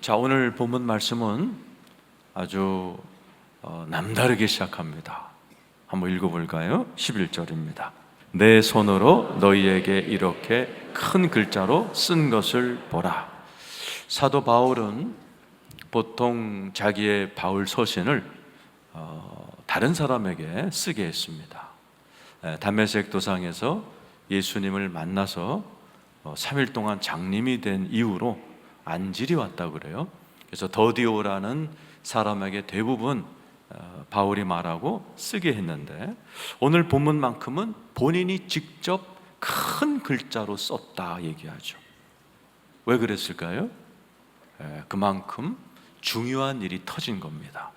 자, 오늘 본문 말씀은 아주 남다르게 시작합니다. 한번 읽어볼까요? 11절입니다. 내 손으로 너희에게 이렇게 큰 글자로 쓴 것을 보라. 사도 바울은 보통 자기의 바울 서신을 다른 사람에게 쓰게 했습니다. 다메섹 도상에서 예수님을 만나서 3일 동안 장님이 된 이후로 안질이 왔다고 그래요. 그래서 더디오라는 사람에게 대부분 바울이 말하고 쓰게 했는데, 오늘 본문만큼은 본인이 직접 큰 글자로 썼다 얘기하죠. 왜 그랬을까요? 그만큼 중요한 일이 터진 겁니다.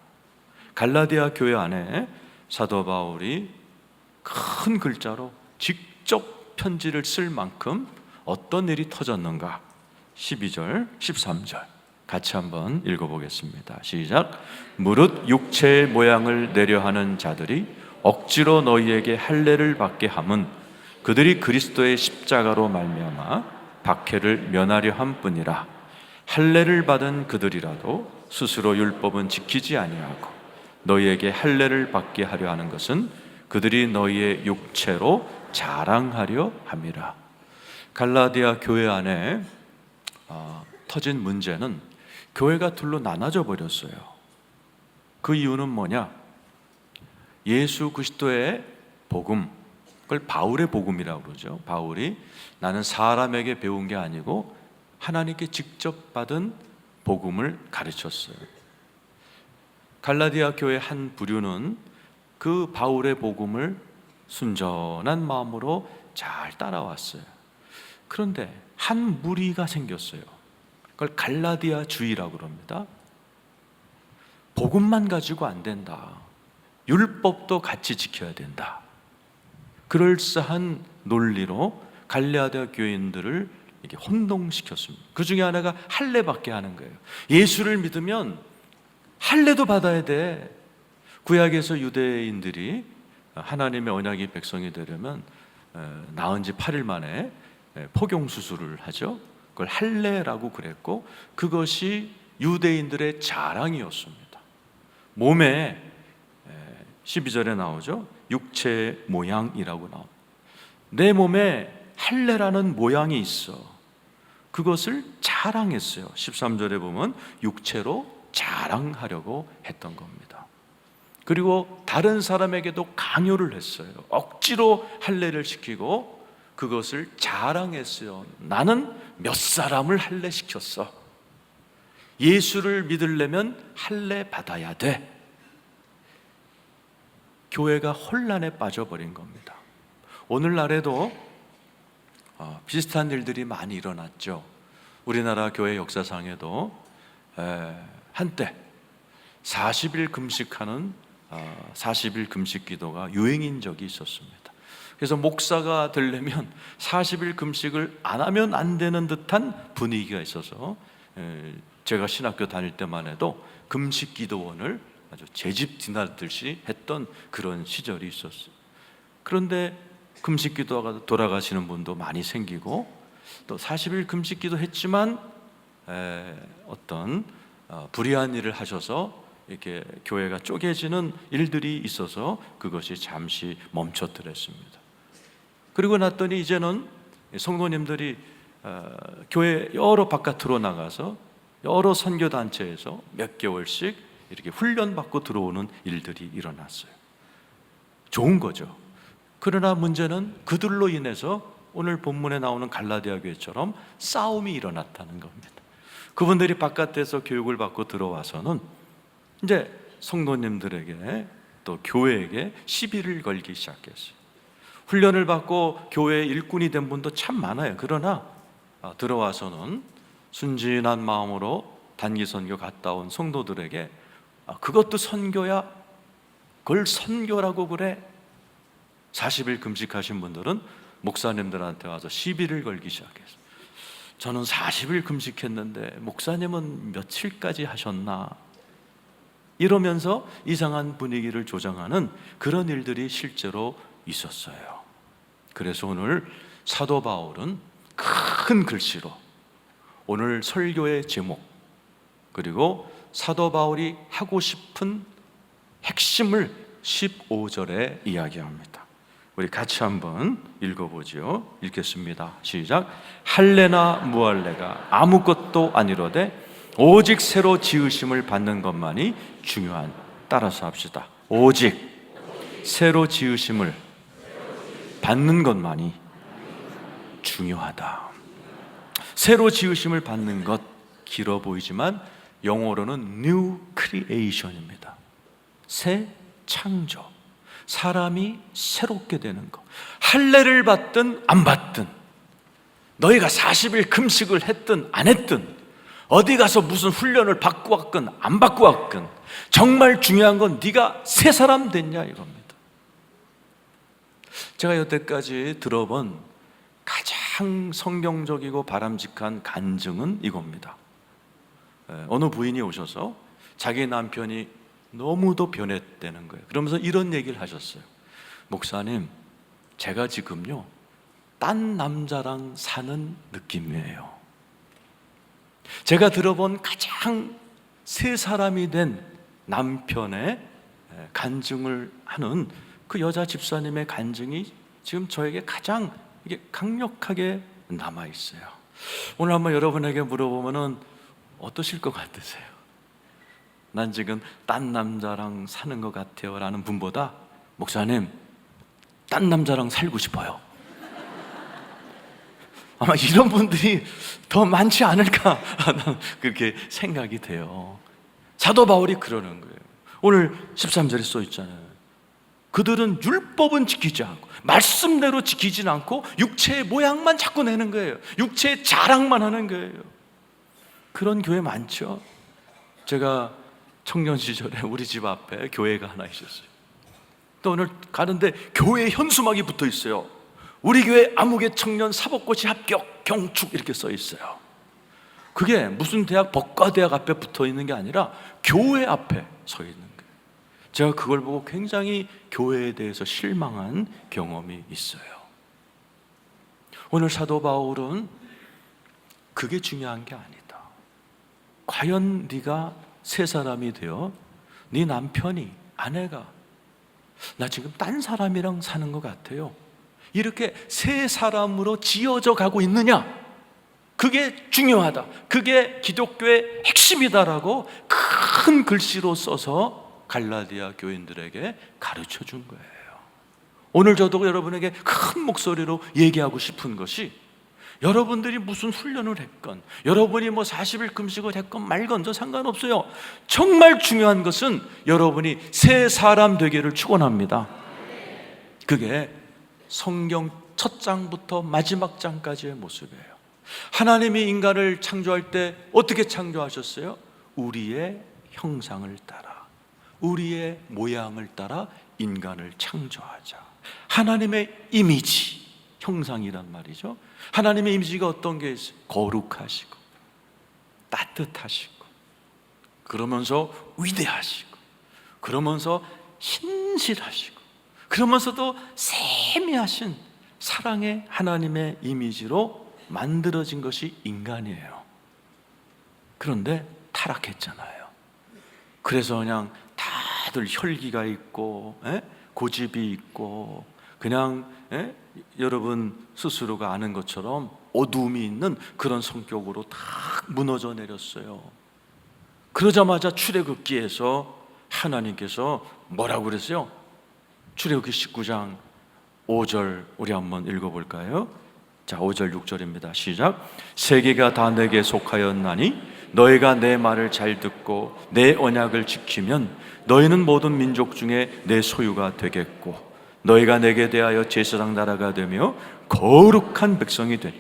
갈라디아 교회 안에 사도 바울이 큰 글자로 직접 편지를 쓸 만큼 어떤 일이 터졌는가? 12절, 13절 같이 한번 읽어보겠습니다. 시작. 무릇 육체의 모양을 내려하는 자들이 억지로 너희에게 할례를 받게 함은 그들이 그리스도의 십자가로 말미암아 박해를 면하려 함뿐이라. 할례를 받은 그들이라도 스스로 율법은 지키지 아니하고 너희에게 할례를 받게 하려 하는 것은 그들이 너희의 육체로 자랑하려 함이라. 갈라디아 교회 안에 터진 문제는 교회가 둘로 나눠져 버렸어요. 그 이유는 뭐냐? 예수 그리스도의 복음, 그걸 바울의 복음이라고 그러죠. 바울이 나는 사람에게 배운 게 아니고 하나님께 직접 받은 복음을 가르쳤어요. 갈라디아 교회 한 부류는 그 바울의 복음을 순전한 마음으로 잘 따라왔어요. 그런데 한 무리가 생겼어요. 그걸 갈라디아 주의라고 그럽니다. 복음만 가지고 안 된다. 율법도 같이 지켜야 된다. 그럴싸한 논리로 갈라디아 교인들을 이렇게 혼동시켰습니다. 그 중에 하나가 할례 받게 하는 거예요. 예수를 믿으면 할례도 받아야 돼. 구약에서 유대인들이 하나님의 언약의 백성이 되려면 낳은 지 8일 만에 포경 수술을 하죠. 그걸 할례라고 그랬고, 그것이 유대인들의 자랑이었습니다. 몸에 12절에 나오죠. 육체의 모양이라고 나옵니다. 내 몸에 할례라는 모양이 있어. 그것을 자랑했어요. 13절에 보면 육체로 자랑하려고 했던 겁니다. 그리고 다른 사람에게도 강요를 했어요. 억지로 할례를 시키고 그것을 자랑했어요. 나는 몇 사람을 할례시켰어. 예수를 믿으려면 할례 받아야 돼. 교회가 혼란에 빠져버린 겁니다. 오늘날에도 비슷한 일들이 많이 일어났죠. 우리나라 교회 역사상에도 한때 40일 금식하는 40일 금식 기도가 유행인 적이 있었습니다. 그래서 목사가 되려면 40일 금식을 안 하면 안 되는 듯한 분위기가 있어서 제가 신학교 다닐 때만 해도 금식 기도원을 아주 제집 지나듯이 했던 그런 시절이 있었어요. 그런데 금식 기도가 돌아가시는 분도 많이 생기고, 또 40일 금식 기도 했지만 어떤 불의한 일을 하셔서 이렇게 교회가 쪼개지는 일들이 있어서 그것이 잠시 멈췄더랬습니다. 그리고 났더니 이제는 성도님들이 교회 여러 바깥으로 나가서 여러 선교단체에서 몇 개월씩 이렇게 훈련받고 들어오는 일들이 일어났어요. 좋은 거죠. 그러나 문제는 그들로 인해서 오늘 본문에 나오는 갈라디아 교회처럼 싸움이 일어났다는 겁니다. 그분들이 바깥에서 교육을 받고 들어와서는 이제 성도님들에게 또 교회에게 시비를 걸기 시작했어요. 훈련을 받고 교회의 일꾼이 된 분도 참 많아요. 그러나 들어와서는 순진한 마음으로 단기 선교 갔다 온 성도들에게 그것도 선교야? 그걸 선교라고 그래? 40일 금식하신 분들은 목사님들한테 와서 시비를 걸기 시작했어요. 저는 40일 금식했는데 목사님은 며칠까지 하셨나? 이러면서 이상한 분위기를 조장하는 그런 일들이 실제로 있었어요. 그래서 오늘 사도 바울은 큰 글씨로 오늘 설교의 제목 그리고 사도 바울이 하고 싶은 핵심을 15절에 이야기합니다. 우리 같이 한번 읽어보죠. 읽겠습니다. 시작. 할례나 무할례가 아무것도 아니로되 오직 새로 지으심을 받는 것만이 중요한. 따라서 합시다. 오직 새로 지으심을 받는 것만이 중요하다. 새로 지으심을 받는 것, 길어 보이지만 영어로는 New Creation입니다. 새 창조, 사람이 새롭게 되는 것. 할례를 받든 안 받든, 너희가 40일 금식을 했든 안 했든, 어디 가서 무슨 훈련을 받고 왔건 안 받고 왔건, 정말 중요한 건 네가 새 사람 됐냐 이겁니다. 제가 여태까지 들어본 가장 성경적이고 바람직한 간증은 이겁니다. 어느 부인이 오셔서 자기 남편이 너무도 변했다는 거예요. 그러면서 이런 얘기를 하셨어요. 목사님, 제가 지금요 딴 남자랑 사는 느낌이에요. 제가 들어본 가장 새 사람이 된 남편의 간증을 하는 그 여자 집사님의 간증이 지금 저에게 가장 이게 강력하게 남아있어요. 오늘 한번 여러분에게 물어보면은 어떠실 것 같으세요? 난 지금 딴 남자랑 사는 것 같아요 라는 분보다, 목사님, 딴 남자랑 살고 싶어요, 아마 이런 분들이 더 많지 않을까 그렇게 생각이 돼요. 사도 바울이 그러는 거예요. 오늘 13절에 써 있잖아요. 그들은 율법은 지키지 않고 말씀대로 지키지는 않고 육체의 모양만 자꾸 내는 거예요. 육체의 자랑만 하는 거예요. 그런 교회 많죠. 제가 청년 시절에 우리 집 앞에 교회가 하나 있었어요. 또 오늘 가는데 교회에 현수막이 붙어 있어요. 우리 교회 아무개 청년 사법고시 합격 경축 이렇게 써 있어요. 그게 무슨 대학, 법과대학 앞에 붙어 있는 게 아니라 교회 앞에 서 있는 거예요. 제가 그걸 보고 굉장히 교회에 대해서 실망한 경험이 있어요. 오늘 사도 바울은 그게 중요한 게 아니다. 과연 네가 새 사람이 되어 네 남편이, 아내가 나 지금 딴 사람이랑 사는 것 같아요, 이렇게 새 사람으로 지어져 가고 있느냐, 그게 중요하다. 그게 기독교의 핵심이다라고 큰 글씨로 써서 갈라디아 교인들에게 가르쳐 준 거예요. 오늘 저도 여러분에게 큰 목소리로 얘기하고 싶은 것이, 여러분들이 무슨 훈련을 했건, 여러분이 뭐 40일 금식을 했건 말건 저 상관없어요. 정말 중요한 것은 여러분이 새 사람 되기를 축원합니다. 그게 성경 첫 장부터 마지막 장까지의 모습이에요. 하나님이 인간을 창조할 때 어떻게 창조하셨어요? 우리의 형상을 따라, 우리의 모양을 따라 인간을 창조하자. 하나님의 이미지, 형상이란 말이죠. 하나님의 이미지가 어떤 게 있어요? 거룩하시고 따뜻하시고, 그러면서 위대하시고, 그러면서 신실하시고, 그러면서도 세미하신 사랑의 하나님의 이미지로 만들어진 것이 인간이에요. 그런데 타락했잖아요. 그래서 그냥 다들 혈기가 있고 고집이 있고 그냥 여러분 스스로가 아는 것처럼 어두움이 있는 그런 성격으로 다 무너져 내렸어요. 그러자마자 출애굽기에서 하나님께서 뭐라고 그랬어요? 출애굽기 19장 5절 우리 한번 읽어볼까요? 자, 5절 6절입니다. 시작. 세계가 다 내게 속하였나니 너희가 내 말을 잘 듣고 내 언약을 지키면 너희는 모든 민족 중에 내 소유가 되겠고 너희가 내게 대하여 제사장 나라가 되며 거룩한 백성이 되니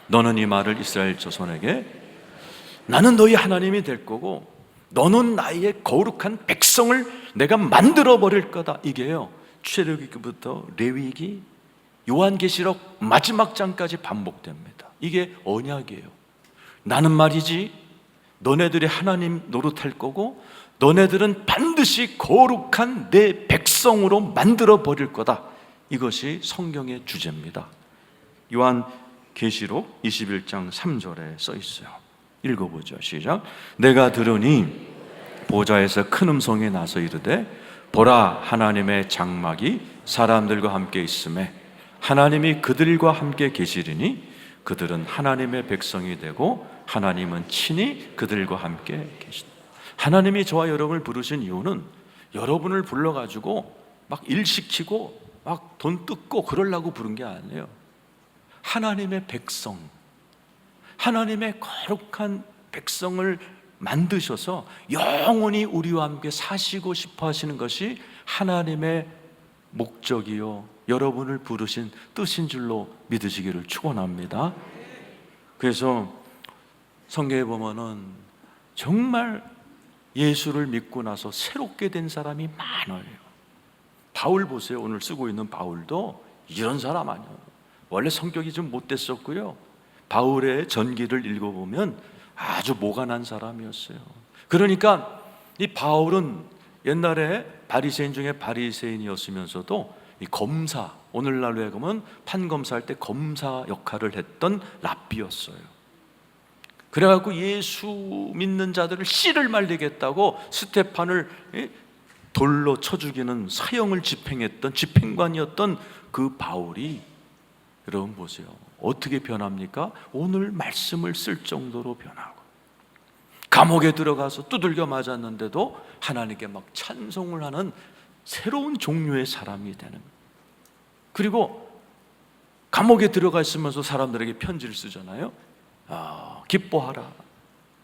너는 이 말을 이스라엘 자손에게, 나는 너희 하나님이 될 거고 너는 나의 거룩한 백성을 내가 만들어 버릴 거다. 이게요, 출애굽기부터 레위기, 요한계시록 마지막 장까지 반복됩니다. 이게 언약이에요. 나는 말이지 너네들이 하나님 노릇할 거고 너네들은 반드시 거룩한 내 백성으로 만들어 버릴 거다. 이것이 성경의 주제입니다. 요한계시록 21장 3절에 써 있어요. 읽어보죠. 시작. 내가 들으니 보좌에서 큰 음성이 나서 이르되 보라, 하나님의 장막이 사람들과 함께 있음에 하나님이 그들과 함께 계시리니 그들은 하나님의 백성이 되고 하나님은 친히 그들과 함께 계신다. 하나님이 저와 여러분을 부르신 이유는 여러분을 불러가지고 막 일시키고 막 돈 뜯고 그러려고 부른 게 아니에요. 하나님의 백성, 하나님의 거룩한 백성을 만드셔서 영원히 우리와 함께 사시고 싶어 하시는 것이 하나님의 목적이요 여러분을 부르신 뜻인 줄로 믿으시기를 축원합니다. 그래서 성경에 보면은 정말 예수를 믿고 나서 새롭게 된 사람이 많아요. 바울 보세요. 오늘 쓰고 있는 바울도 이런 사람 아니에요. 원래 성격이 좀 못됐었고요. 바울의 전기를 읽어보면 아주 모가 난 사람이었어요. 그러니까 이 바울은 옛날에 바리새인 중에 바리새인이었으면서도 이 검사, 오늘날로 하면 판검사할 때 검사 역할을 했던 랍비였어요. 그래갖고 예수 믿는 자들을 씨를 말리겠다고 스테판을 돌로 쳐 죽이는 사형을 집행했던 집행관이었던 그 바울이, 여러분 보세요. 어떻게 변합니까? 오늘 말씀을 쓸 정도로 변하고, 감옥에 들어가서 두들겨 맞았는데도 하나님께 막 찬송을 하는 새로운 종류의 사람이 되는. 그리고 감옥에 들어가 있으면서 사람들에게 편지를 쓰잖아요. 기뻐하라.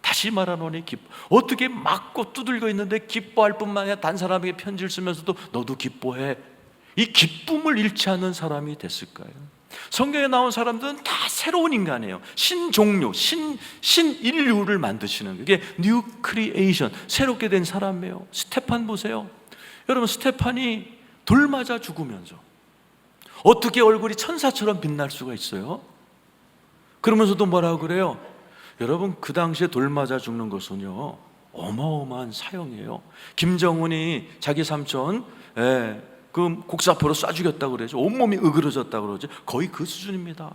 다시 말하노니 기뻐. 어떻게 맞고 두들겨 있는데 기뻐할 뿐만 아니라 다른 사람에게 편지를 쓰면서도 너도 기뻐해. 이 기쁨을 잃지 않는 사람이 됐을까요? 성경에 나온 사람들은 다 새로운 인간이에요. 신종류, 신인류를 만드시는, 그게 뉴 크리에이션, 새롭게 된 사람이에요. 스테판 보세요. 여러분, 스테판이 돌 맞아 죽으면서 어떻게 얼굴이 천사처럼 빛날 수가 있어요? 그러면서도 뭐라고 그래요? 여러분, 그 당시에 돌 맞아 죽는 것은요 어마어마한 사형이에요. 김정은이 자기 삼촌 그 곡사포로 쏴 죽였다고 그러죠. 온몸이 으그러졌다고 그러죠. 거의 그 수준입니다.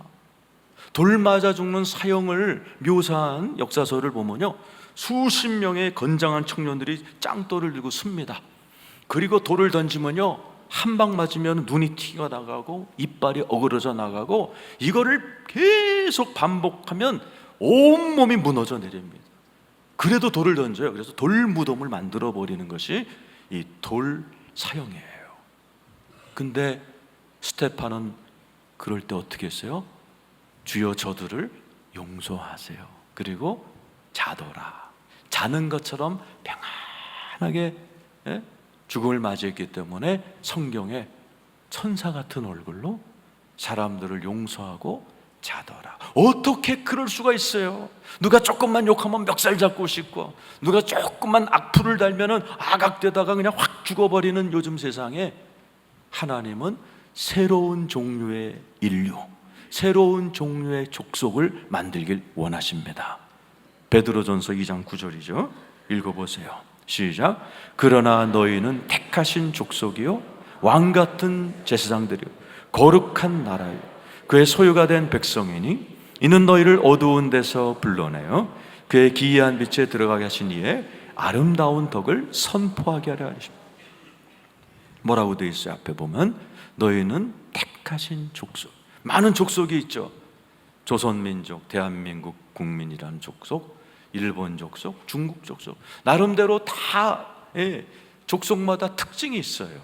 돌 맞아 죽는 사형을 묘사한 역사서를 보면요, 수십 명의 건장한 청년들이 짱돌을 들고 씁니다. 그리고 돌을 던지면요, 한 방 맞으면 눈이 튀어 나가고 이빨이 어그러져 나가고, 이거를 계속 반복하면 온몸이 무너져 내립니다. 그래도 돌을 던져요. 그래서 돌무덤을 만들어 버리는 것이 이 돌 사형이에요. 근데 스테판은 그럴 때 어떻게 했어요? 주여 저들을 용서하세요. 그리고 자더라. 자는 것처럼 평안하게 죽음을 맞이했기 때문에 성경에 천사 같은 얼굴로 사람들을 용서하고 자더라. 어떻게 그럴 수가 있어요? 누가 조금만 욕하면 멱살 잡고 싶고, 누가 조금만 악플을 달면은 아각대다가 그냥 확 죽어버리는 요즘 세상에 하나님은 새로운 종류의 인류, 새로운 종류의 족속을 만들길 원하십니다. 베드로전서 2장 9절이죠. 읽어보세요. 시작. 그러나 너희는 택하신 족속이요 왕같은 제사장들이요 거룩한 나라요 그의 소유가 된 백성이니 이는 너희를 어두운 데서 불러내어 그의 기이한 빛에 들어가게 하신 이의 아름다운 덕을 선포하게 하려 하십니다. 뭐라고 되어 있어요? 앞에 보면 너희는 택하신 족속. 많은 족속이 있죠. 조선민족, 대한민국 국민이라는 족속, 일본 족속, 중국 족속, 나름대로 다 족속마다 특징이 있어요.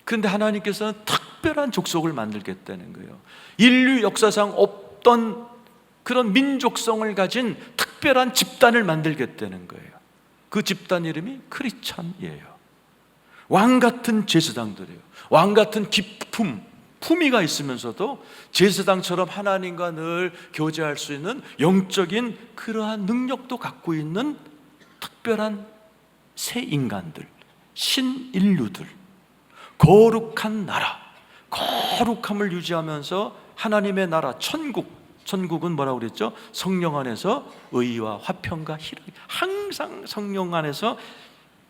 그런데 하나님께서는 특별한 족속을 만들겠다는 거예요. 인류 역사상 없던 그런 민족성을 가진 특별한 집단을 만들겠다는 거예요. 그 집단 이름이 크리스찬이에요. 왕같은 제사장들이에요. 왕같은 기품, 품위가 있으면서도 제사장처럼 하나님과 늘 교제할 수 있는 영적인 그러한 능력도 갖고 있는 특별한 새 인간들, 신인류들, 거룩한 나라, 거룩함을 유지하면서 하나님의 나라, 천국은 뭐라고 그랬죠? 성령 안에서 의와 화평과 희락, 항상 성령 안에서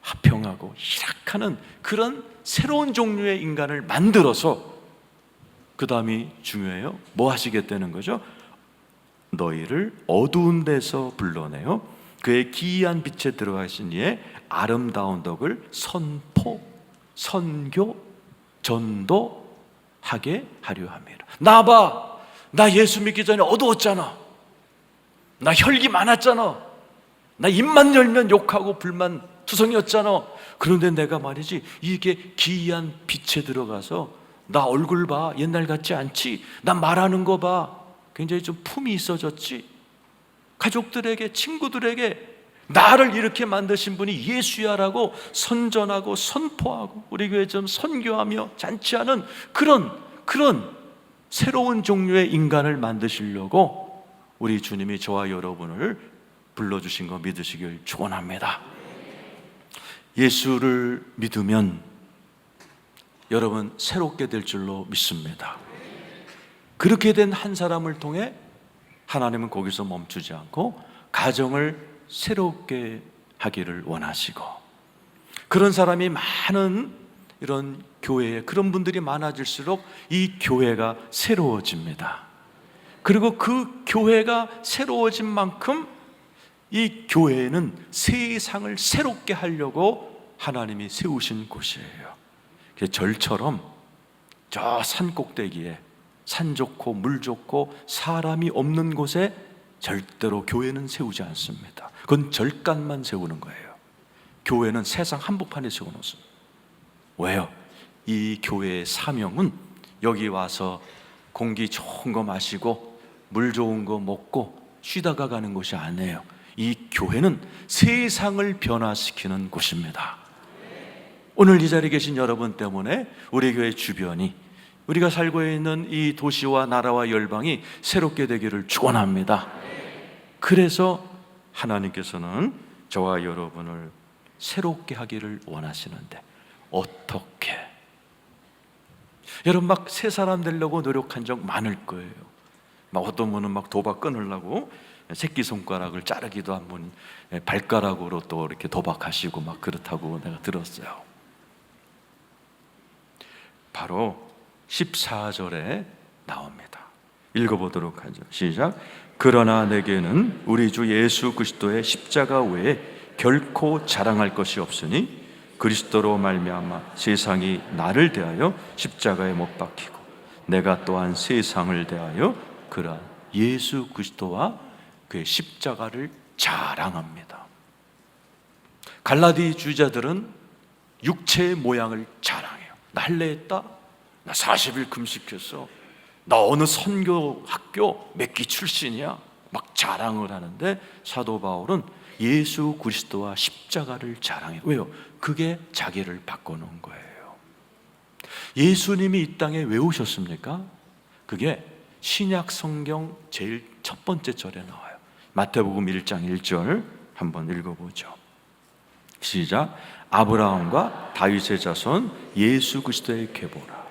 화평하고 희락하는 그런 새로운 종류의 인간을 만들어서, 그 다음이 중요해요. 뭐 하시겠다는 거죠? 너희를 어두운 데서 불러내어 그의 기이한 빛에 들어가신 이의 아름다운 덕을 선교, 전도하게 하려 함이라. 나봐, 나 예수 믿기 전에 어두웠잖아. 나 혈기 많았잖아. 나 입만 열면 욕하고 불만 투성이었잖아. 그런데 내가 말이지, 이게 기이한 빛에 들어가서 나 얼굴 봐, 옛날 같지 않지? 나 말하는 거 봐, 굉장히 좀 품이 있어졌지? 가족들에게, 친구들에게 나를 이렇게 만드신 분이 예수야라고 선전하고 선포하고 우리 교회 좀 선교하며 잔치하는 그런 새로운 종류의 인간을 만드시려고 우리 주님이 저와 여러분을 불러주신 거 믿으시길 축원합니다. 예수를 믿으면 여러분 새롭게 될 줄로 믿습니다. 그렇게 된 한 사람을 통해 하나님은 거기서 멈추지 않고 가정을 새롭게 하기를 원하시고, 그런 사람이 많은 이런 교회에 그런 분들이 많아질수록 이 교회가 새로워집니다. 그리고 그 교회가 새로워진 만큼 이 교회는 세상을 새롭게 하려고 하나님이 세우신 곳이에요. 절처럼 저 산 꼭대기에 산 좋고 물 좋고 사람이 없는 곳에 절대로 교회는 세우지 않습니다. 그건 절간만 세우는 거예요. 교회는 세상 한복판에 세워놓습니다. 왜요? 이 교회의 사명은 여기 와서 공기 좋은 거 마시고 물 좋은 거 먹고 쉬다가 가는 곳이 아니에요. 이 교회는 세상을 변화시키는 곳입니다. 오늘 이 자리에 계신 여러분 때문에 우리 교회 주변이, 우리가 살고 있는 이 도시와 나라와 열방이 새롭게 되기를 축원합니다. 그래서 하나님께서는 저와 여러분을 새롭게 하기를 원하시는데 어떻게? 여러분 막 새 사람 되려고 노력한 적 많을 거예요. 막 어떤 분은 막 도박 끊으려고 새끼손가락을 자르기도 한 분, 발가락으로 또 이렇게 도박하시고 막 그렇다고 내가 들었어요. 바로 14절에 나옵니다. 읽어보도록 하죠. 시작. 그러나 내게는 우리 주 예수 그리스도의 십자가 외에 결코 자랑할 것이 없으니 그리스도로 말미암아 세상이 나를 대하여 십자가에 못 박히고 내가 또한 세상을 대하여 그러한 예수 그리스도와 그의 십자가를 자랑합니다. 갈라디 주자들은 육체의 모양을 자랑해요. 나 할례했다, 나 40일 금식했어, 나 어느 선교 학교 몇 기 출신이야, 막 자랑을 하는데 사도 바울은 예수 그리스도와 십자가를 자랑해요. 왜요? 그게 자기를 바꿔놓은 거예요. 예수님이 이 땅에 왜 오셨습니까? 그게 신약 성경 제일 첫 번째 절에 나와요. 마태복음 1장 1절 한번 읽어보죠. 시작. 아브라함과 다윗의 자손 예수 그리스도의 계보라.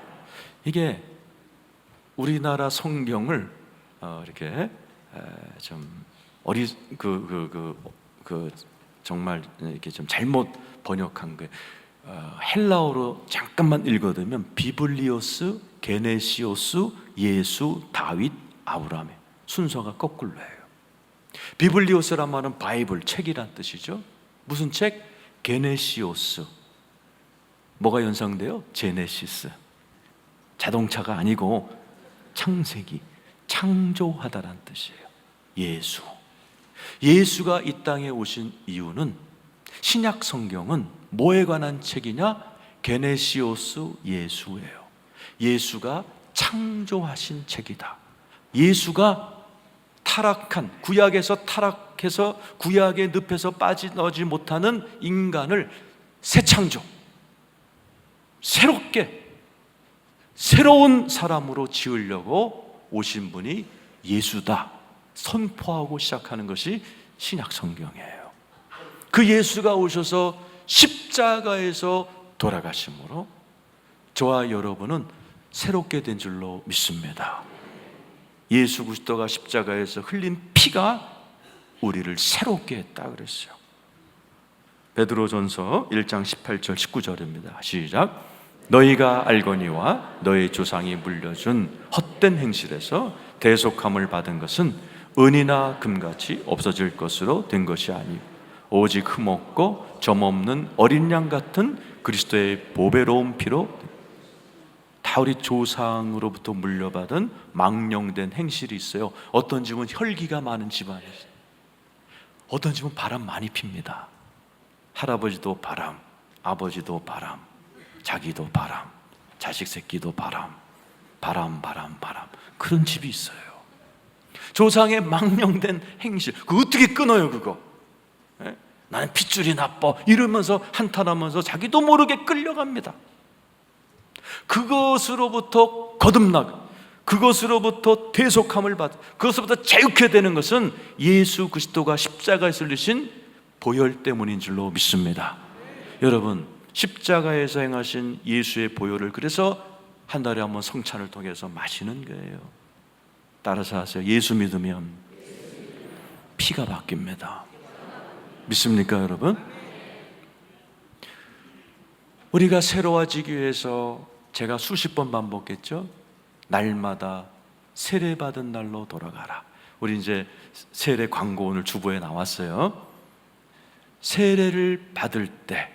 이게 우리나라 성경을 이렇게 좀 정말 이렇게 좀 잘못 번역한 거예요. 헬라어로 잠깐만 읽어두면 비블리오스, 게네시오스, 예수, 다윗, 아브라함의 순서가 거꾸로예요. 비블리오스란 말은 바이블, 책이란 뜻이죠. 무슨 책? 게네시오스. 뭐가 연상돼요? 제네시스. 자동차가 아니고 창세기, 창조하다란 뜻이에요. 예수. 예수가 이 땅에 오신 이유는, 신약 성경은 뭐에 관한 책이냐? 게네시오스 예수예요. 예수가 창조하신 책이다. 예수가 타락한, 구약에서 타락해서 구약의 늪에서 빠져나오지 못하는 인간을 새 창조, 새롭게 새로운 사람으로 지으려고 오신 분이 예수다 선포하고 시작하는 것이 신약 성경이에요. 그 예수가 오셔서 십자가에서 돌아가심으로 저와 여러분은 새롭게 된 줄로 믿습니다. 예수 그리스도가 십자가에서 흘린 피가 우리를 새롭게 했다 그랬어요. 베드로전서 1장 18절 19절입니다. 시작. 너희가 알거니와 너희 조상이 물려준 헛된 행실에서 대속함을 받은 것은 은이나 금같이 없어질 것으로 된 것이 아니요 오직 흠없고 점없는 어린 양 같은 그리스도의 보배로운 피로 다 우리 조상으로부터 물려받은 망령된 행실이 있어요. 어떤 집은 혈기가 많은 집안이에요. 어떤 집은 바람 많이 핍니다. 할아버지도 바람, 아버지도 바람, 자기도 바람, 자식 새끼도 바람, 바람 그런 집이 있어요. 조상의 망령된 행실, 그거 어떻게 끊어요 그거? 예? 나는 핏줄이 나빠 이러면서 한탄하면서 자기도 모르게 끌려갑니다. 그것으로부터 거듭나고 그것으로부터 대속함을 받고 그것으로부터 자유케 되는 것은 예수 그리스도가 십자가에 설리신 보혈 때문인 줄로 믿습니다. 여러분, 십자가에서 행하신 예수의 보혈을 그래서 한 달에 한 번 성찬을 통해서 마시는 거예요. 따라서 하세요. 예수 믿으면 피가 바뀝니다. 믿습니까 여러분? 우리가 새로워지기 위해서 제가 수십 번 반복했죠. 날마다 세례받은 날로 돌아가라. 우리 이제 세례 광고 오늘 주보에 나왔어요. 세례를 받을 때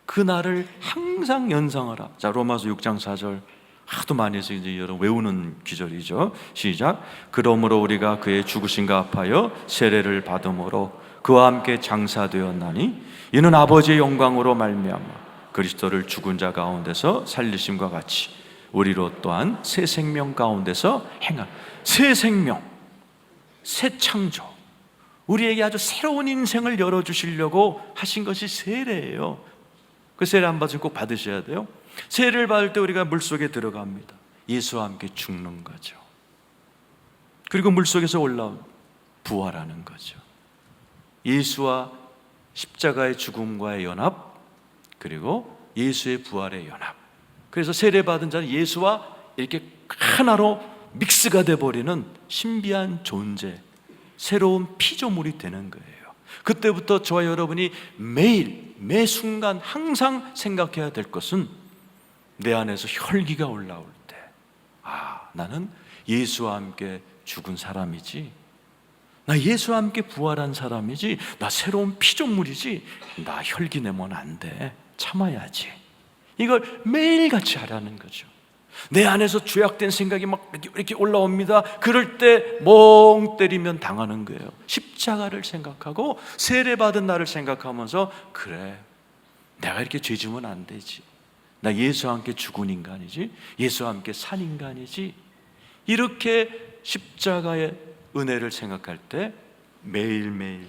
그날을 항상 연상하라. 자, 로마서 6장 4절 하도 많이 해서 이제 여러분 외우는 기절이죠. 시작. 그러므로 우리가 그의 죽으심과 합하여 세례를 받음으로 그와 함께 장사되었나니 이는 아버지의 영광으로 말미암아 그리스도를 죽은 자 가운데서 살리심과 같이 우리로 또한 새 생명 가운데서 행한 새 생명, 새 창조, 우리에게 아주 새로운 인생을 열어주시려고 하신 것이 세례예요. 그 세례 안 받으면 꼭 받으셔야 돼요. 세례를 받을 때 우리가 물속에 들어갑니다. 예수와 함께 죽는 거죠. 그리고 물속에서 올라온 부활하는 거죠. 예수와 십자가의 죽음과의 연합, 그리고 예수의 부활의 연합. 그래서 세례받은 자는 예수와 이렇게 하나로 믹스가 돼버리는 신비한 존재, 새로운 피조물이 되는 거예요. 그때부터 저와 여러분이 매일, 매 순간 항상 생각해야 될 것은 내 안에서 혈기가 올라올 때, 아, 나는 예수와 함께 죽은 사람이지, 나 예수와 함께 부활한 사람이지, 나 새로운 피조물이지, 나 혈기 내면 안 돼, 참아야지. 이걸 매일같이 하라는 거죠. 내 안에서 죄악된 생각이 막 이렇게 올라옵니다. 그럴 때 멍 때리면 당하는 거예요. 십자가를 생각하고 세례받은 나를 생각하면서, 그래, 내가 이렇게 죄 지으면 안 되지, 나 예수와 함께 죽은 인간이지, 예수와 함께 산 인간이지. 이렇게 십자가의 은혜를 생각할 때 매일매일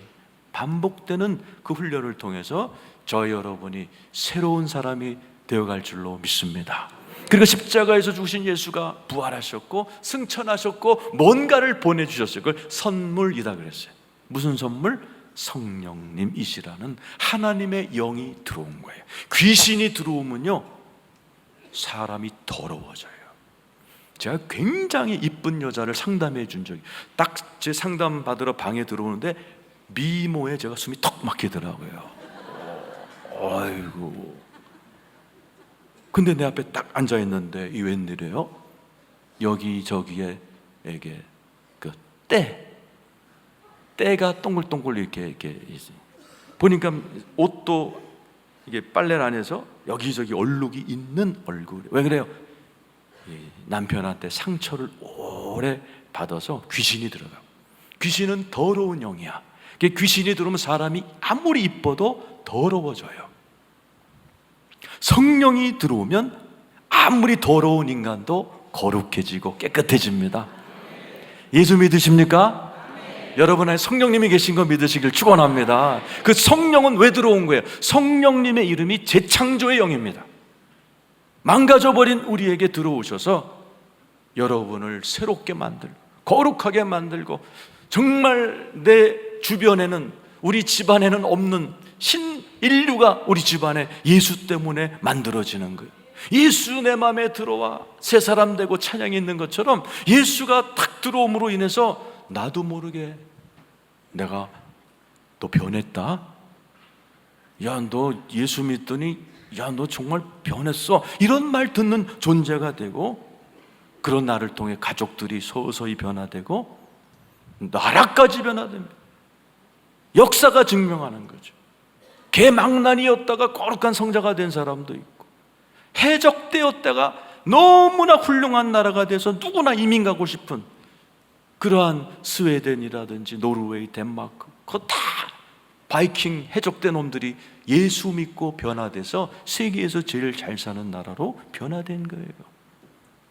반복되는 그 훈련을 통해서 저 여러분이 새로운 사람이 되어갈 줄로 믿습니다. 그리고 십자가에서 죽으신 예수가 부활하셨고 승천하셨고 뭔가를 보내주셨어요. 그걸 선물이다 그랬어요. 무슨 선물? 성령님이시라는 하나님의 영이 들어온 거예요. 귀신이 들어오면요, 사람이 더러워져요. 제가 굉장히 이쁜 여자를 상담해 준 적이, 딱 제 상담 받으러 방에 들어오는데 미모에 제가 숨이 턱 막히더라고요. 아이고. 근데 내 앞에 딱 앉아 있는데 이 웬일이에요? 여기저기에 이게 그 때가 동글동글 이렇게 있어요. 보니까 옷도 이게 빨래를 안 해서 여기저기 얼룩이 있는 얼굴. 왜 그래요? 남편한테 상처를 오래 받아서 귀신이 들어가고, 귀신은 더러운 영이야. 귀신이 들어오면 사람이 아무리 이뻐도 더러워져요. 성령이 들어오면 아무리 더러운 인간도 거룩해지고 깨끗해집니다. 예수 믿으십니까? 여러분 안에 성령님이 계신 거 믿으시길 축원합니다. 그 성령은 왜 들어온 거예요? 성령님의 이름이 재창조의 영입니다. 망가져버린 우리에게 들어오셔서 여러분을 새롭게 만들고 거룩하게 만들고, 정말 내 주변에는, 우리 집안에는 없는 신인류가 우리 집안에 예수 때문에 만들어지는 거예요. 예수 내 마음에 들어와 새 사람 되고 찬양이 있는 것처럼 예수가 탁 들어옴으로 인해서 나도 모르게 내가 너 변했다, 야 너 예수 믿더니 야 너 정말 변했어, 이런 말 듣는 존재가 되고, 그런 나를 통해 가족들이 서서히 변화되고 나라까지 변화됩니다. 역사가 증명하는 거죠. 개망난이었다가 거룩한 성자가 된 사람도 있고, 해적되었다가 너무나 훌륭한 나라가 돼서 누구나 이민 가고 싶은 그러한 스웨덴이라든지 노르웨이, 덴마크, 그거 다 바이킹 해적대 놈들이 예수 믿고 변화돼서 세계에서 제일 잘 사는 나라로 변화된 거예요.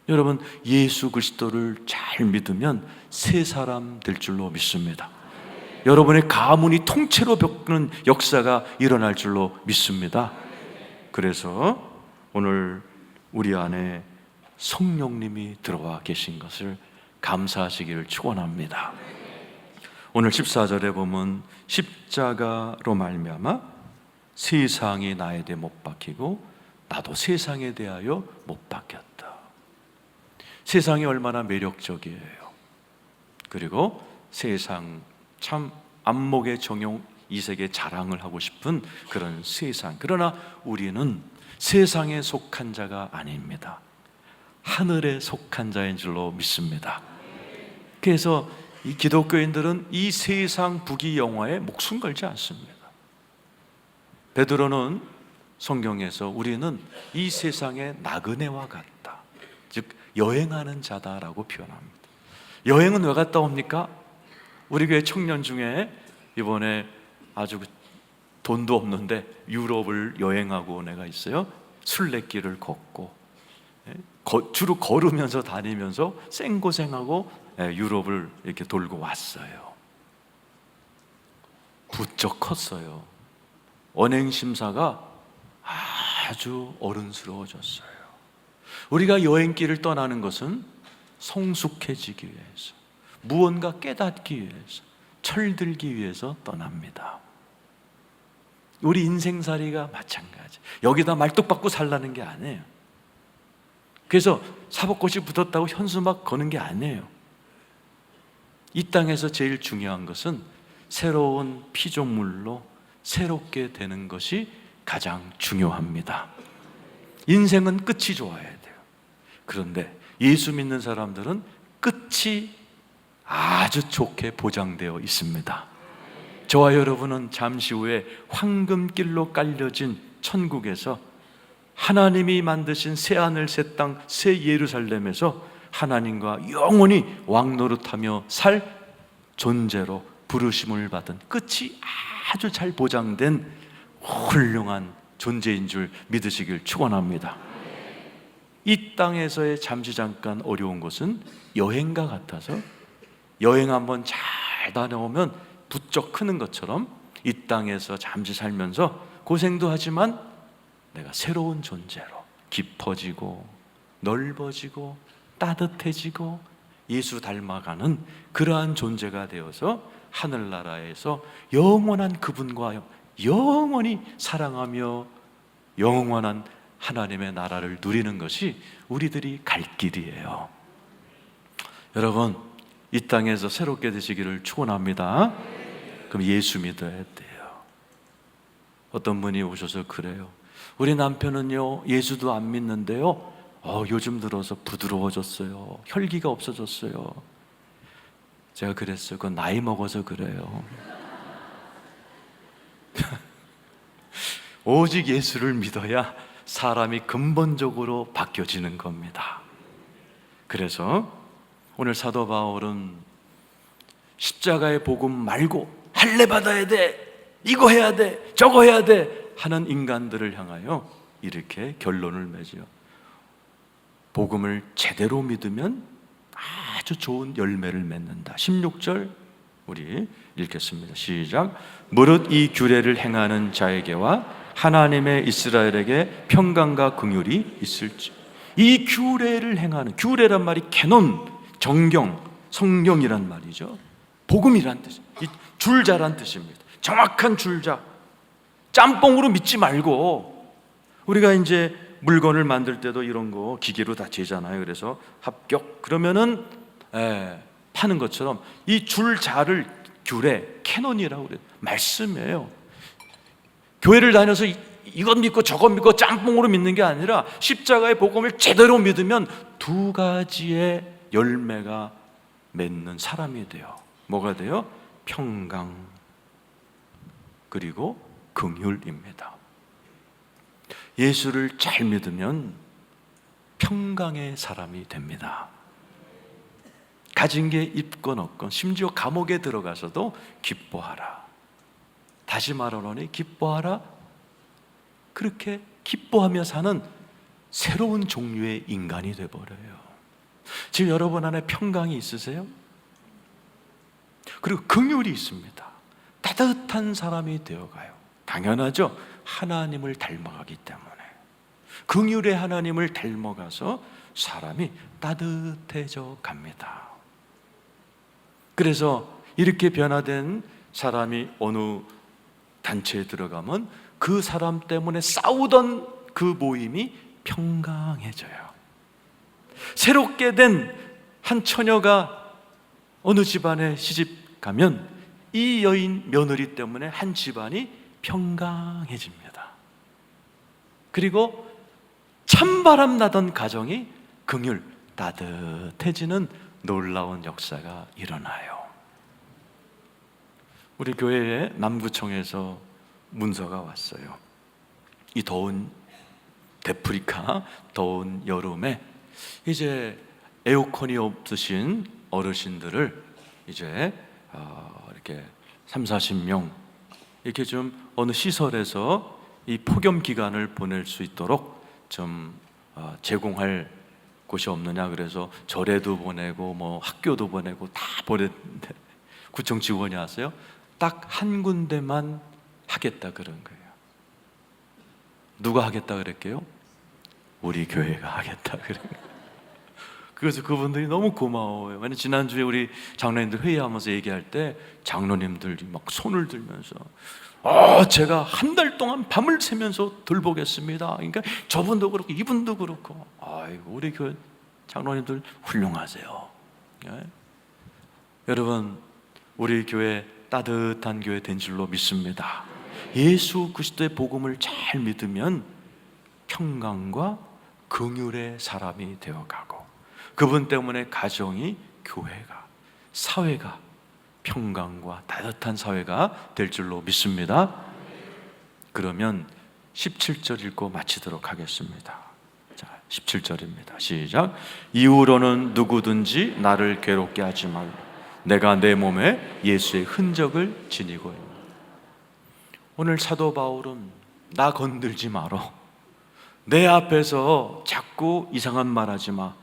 여러분, 예수 그리스도를 잘 믿으면 새 사람 될 줄로 믿습니다. 여러분의 가문이 통째로 바꾸는 역사가 일어날 줄로 믿습니다. 그래서 오늘 우리 안에 성령님이 들어와 계신 것을 감사하시기를 축원합니다. 오늘 14절에 보면 십자가로 말미암아 세상이 나에 대해 못 박히고 나도 세상에 대하여 못 박혔다. 세상이 얼마나 매력적이에요. 그리고 세상 참 안목의 정용, 이색의 자랑을 하고 싶은 그런 세상. 그러나 우리는 세상에 속한 자가 아닙니다. 하늘에 속한 자인 줄로 믿습니다. 그래서 이 기독교인들은 이 세상 부귀영화에 목숨 걸지 않습니다. 베드로는 성경에서 우리는 이 세상의 나그네와 같다, 즉 여행하는 자다라고 표현합니다. 여행은 왜 갔다 옵니까? 우리 교회 청년 중에 이번에 아주 돈도 없는데 유럽을 여행하고 온 애가 있어요. 순례길을 걷고 주로 걸으면서 다니면서 생고생하고 유럽을 이렇게 돌고 왔어요. 부쩍 컸어요. 언행심사가 아주 어른스러워졌어요. 우리가 여행길을 떠나는 것은 성숙해지기 위해서, 무언가 깨닫기 위해서, 철들기 위해서 떠납니다. 우리 인생살이가 마찬가지. 여기다 말뚝박고 살라는 게 아니에요. 그래서 사법고시 붙었다고 현수막 거는 게 아니에요. 이 땅에서 제일 중요한 것은 새로운 피조물로 새롭게 되는 것이 가장 중요합니다. 인생은 끝이 좋아야 돼요. 그런데 예수 믿는 사람들은 끝이 아주 좋게 보장되어 있습니다. 저와 여러분은 잠시 후에 황금길로 깔려진 천국에서 하나님이 만드신 새하늘, 새 땅, 새 예루살렘에서 하나님과 영원히 왕노릇하며 살 존재로 부르심을 받은 끝이 아주 잘 보장된 훌륭한 존재인 줄 믿으시길 축원합니다. 이 땅에서의 잠시 잠깐 어려운 것은 여행과 같아서 여행 한번 잘 다녀오면 부쩍 크는 것처럼 이 땅에서 잠시 살면서 고생도 하지만 내가 새로운 존재로 깊어지고 넓어지고 따뜻해지고 예수 닮아가는 그러한 존재가 되어서 하늘나라에서 영원한 그분과 영원히 사랑하며 영원한 하나님의 나라를 누리는 것이 우리들이 갈 길이에요. 여러분, 이 땅에서 새롭게 되시기를 축원합니다. 그럼 예수 믿어야 돼요. 어떤 분이 오셔서 그래요. 우리 남편은요, 예수도 안 믿는데요, 요즘 들어서 부드러워졌어요. 혈기가 없어졌어요. 제가 그랬어요. 그건 나이 먹어서 그래요. 오직 예수를 믿어야 사람이 근본적으로 바뀌어지는 겁니다. 그래서 오늘 사도 바울은 십자가의 복음 말고 할례 받아야 돼, 이거 해야 돼, 저거 해야 돼 하는 인간들을 향하여 이렇게 결론을 맺어요. 복음을 제대로 믿으면 아주 좋은 열매를 맺는다. 16절 우리 읽겠습니다. 시작. 무릇 이 규례를 행하는 자에게와 하나님의 이스라엘에게 평강과 긍휼이 있을지. 이 규례를 행하는, 규례란 말이 캐논, 정경, 성경이란 말이죠. 복음이란 뜻, 이 줄자란 뜻입니다. 정확한 줄자. 짬뽕으로 믿지 말고, 우리가 이제 물건을 만들 때도 이런 거 기계로 다 재잖아요. 그래서 합격 그러면은 파는 것처럼 이 줄자를 규례, 캐논이라고 그래요. 말씀이에요. 교회를 다녀서 이것 믿고 저것 믿고 짬뽕으로 믿는 게 아니라 십자가의 복음을 제대로 믿으면 두 가지의 열매가 맺는 사람이 돼요. 뭐가 돼요? 평강 그리고 긍휼입니다. 예수를 잘 믿으면 평강의 사람이 됩니다. 가진 게 있건 없건, 심지어 감옥에 들어가서도 기뻐하라. 다시 말하노니 기뻐하라. 그렇게 기뻐하며 사는 새로운 종류의 인간이 되어버려요. 지금 여러분 안에 평강이 있으세요? 그리고 긍휼이 있습니다. 따뜻한 사람이 되어가요. 당연하죠. 하나님을 닮아가기 때문에. 긍휼의 하나님을 닮아가서 사람이 따뜻해져 갑니다. 그래서 이렇게 변화된 사람이 어느 단체에 들어가면 그 사람 때문에 싸우던 그 모임이 평강해져요. 새롭게 된 한 처녀가 어느 집안에 시집 가면 이 여인 며느리 때문에 한 집안이 평강해집니다. 그리고 찬바람 나던 가정이 긍휼, 따뜻해지는 놀라운 역사가 일어나요. 우리 교회에 남구청에서 문서가 왔어요. 이 더운 데프리카 더운 여름에 이제 에어컨이 없으신 어르신들을 이제 이렇게 30-40명 이렇게 좀 어느 시설에서 이 폭염 기간을 보낼 수 있도록 좀 제공할 곳이 없느냐, 그래서 절에도 보내고 뭐 학교도 보내고 다 보냈는데 구청 직원이 왔어요. 딱 한 군데만 하겠다 그런 거예요. 누가 하겠다 그랬게요? 우리 교회가 하겠다 그런 거예요. 그래서 그분들이 너무 고마워요. 왜냐면 지난주에 우리 장로님들 회의하면서 얘기할 때 장로님들이 막 손을 들면서 제가 한 달 동안 밤을 새면서 돌보겠습니다. 그러니까 저분도 그렇고 이분도 그렇고, 아이고 우리 교회 장로님들 훌륭하세요. 예? 여러분, 우리 교회 따뜻한 교회 된 줄로 믿습니다. 예수 그리스도의 복음을 잘 믿으면 평강과 긍휼의 사람이 되어가고, 그분 때문에 가정이, 교회가, 사회가 평강과 따뜻한 사회가 될 줄로 믿습니다. 그러면 17절 읽고 마치도록 하겠습니다. 자, 17절입니다. 시작. 이후로는 누구든지 나를 괴롭게 하지 말라. 내가 내 몸에 예수의 흔적을 지니고 있다. 오늘 사도 바울은 나 건들지 마라. 내 앞에서 자꾸 이상한 말 하지 마.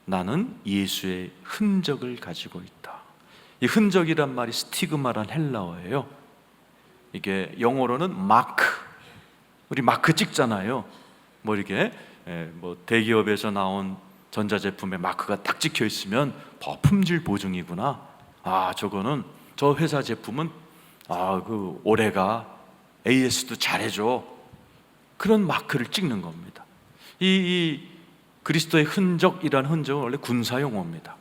나는 예수의 흔적을 가지고 있다. 이 흔적이란 말이 스티그마란 헬라어예요. 이게 영어로는 마크. 우리 마크 찍잖아요. 뭐 이렇게 뭐 대기업에서 나온 전자제품에 마크가 딱 찍혀 있으면 품질 보증이구나. 저거는 저 회사 제품은 그 올해가 AS도 잘해줘. 그런 마크를 찍는 겁니다. 이 그리스도의 흔적이란 흔적은 원래 군사 용어입니다.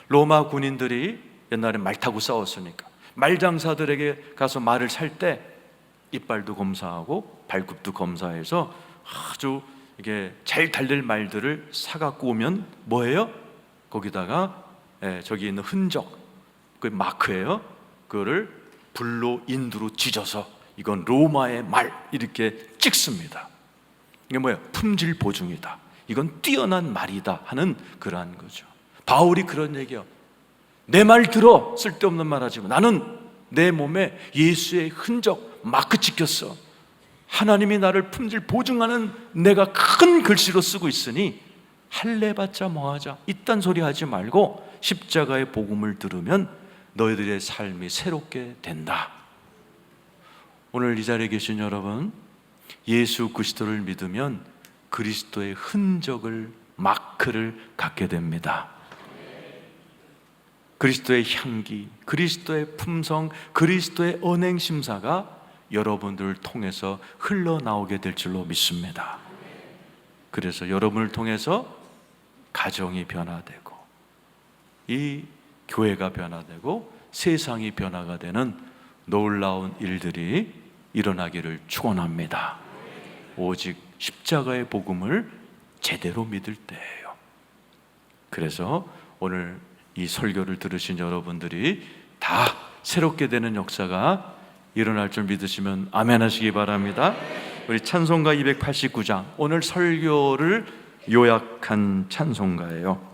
로마 군인들이 옛날에 말 타고 싸웠으니까 말장사들에게 가서 말을 살 때 이빨도 검사하고 발굽도 검사해서 아주 이게 잘 달릴 말들을 사갖고 오면 뭐예요? 거기다가 저기 있는 흔적, 그 마크예요. 그거를 불로 인두로 찢어서 이건 로마의 말 이렇게 찍습니다. 이게 뭐예요? 품질 보증이다. 이건 뛰어난 말이다 하는 그러한 거죠. 바울이 그런 얘기예요. 내 말 들어. 쓸데없는 말 하지 마. 나는 내 몸에 예수의 흔적 마크 찍혔어. 하나님이 나를 품질 보증하는 내가 큰 글씨로 쓰고 있으니 할례받자 뭐하자 이딴 소리 하지 말고 십자가의 복음을 들으면 너희들의 삶이 새롭게 된다. 오늘 이 자리에 계신 여러분, 예수 그리스도를 믿으면 그리스도의 흔적을, 마크를 갖게 됩니다. 그리스도의 향기, 그리스도의 품성, 그리스도의 언행심사가 여러분들을 통해서 흘러나오게 될 줄로 믿습니다. 그래서 여러분을 통해서 가정이 변화되고 이 교회가 변화되고 세상이 변화가 되는 놀라운 일들이 일어나기를 축원합니다. 오직 십자가의 복음을 제대로 믿을 때예요. 그래서 오늘 이 설교를 들으신 여러분들이 다 새롭게 되는 역사가 일어날 줄 믿으시면 아멘 하시기 바랍니다. 우리 찬송가 289장, 오늘 설교를 요약한 찬송가예요.